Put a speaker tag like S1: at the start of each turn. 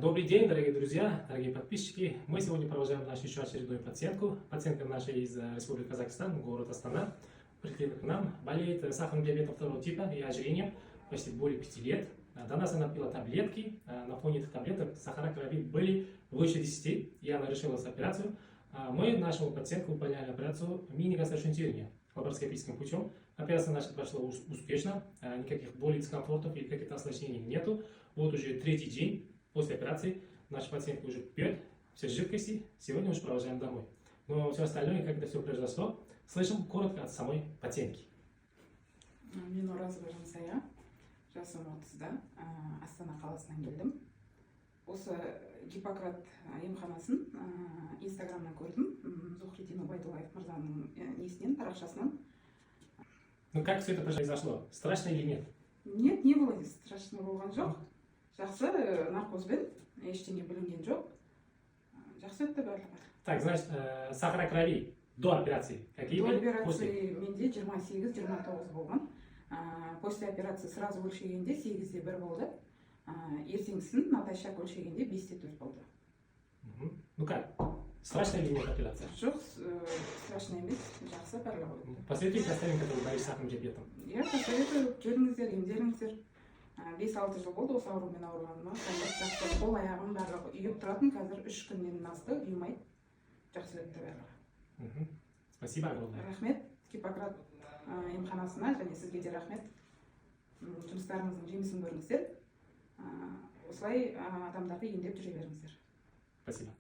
S1: Добрый день, дорогие друзья, дорогие подписчики. Мы сегодня продолжаем нашу еще очередную пациентку. Пациентка наша из Республики Казахстан, город Астана. Пришла к нам, болеет сахарным диабетом второго типа и ожирением почти более 5 лет. До нас она пила таблетки. На фоне этих таблеток сахара крови были выше 10, и она решилась операцию. Мы нашему пациентку выполняли операцию мини-гастросшунтирования лапароскопическим путем. Операция наша прошла успешно, никаких болей, дискомфортов или каких-то осложнений нету. Вот уже 3-й день после операции наша пациентка уже пьет все жидкости. Сегодня уже провожаем домой. Но все остальное, как это все произошло, слышим коротко от самой пациентки.
S2: Мен Оразова Жансая, жасым 30-да, Астана қаласынан келдім. Осы Гиппократ емханасын инстаграмнан көрдім. Зухридин Убайдуллаев мырзаның несінен, парақшасынан.
S1: Ну как все это произошло? Страшно или нет?
S2: Нет, не было страшно болған жоқ. Жақсы, наркозбен, ештеңе білінген жоқ. Жақсы өтті барлығы.
S1: Так, значит, сахара крови до операции какие были?
S2: До операции менде 28-29 болған. После операции сразу өлшегенде 8-де 1 болды. Ертеңгісін натощак өлшегенде 5-де 4 болды.
S1: Ну как? Страшно или нет операция?
S2: Жоқ, страшно емес, жақсы барлығы.
S1: Посоветуйте остальным, которые болеют сахарным диабетом.
S2: Я посоветую, келіңіздер, емделіңіздер. 5-6 жыл болды осы аурумен ауырғаныма. Жақсы, қол аяғым барлығы үйіп тұратын, қазір 3 күннен асты, үймайды. Жақсы өтті барлығы.
S1: Спасибо огромное.
S2: Рахмет, Гиппократ емханасына және сізге де рахмет. Жұмыстарыңыздың жемісін көріңіздер. Осылай адамдарды емдеп жүре беріңіздер.
S1: Спасибо.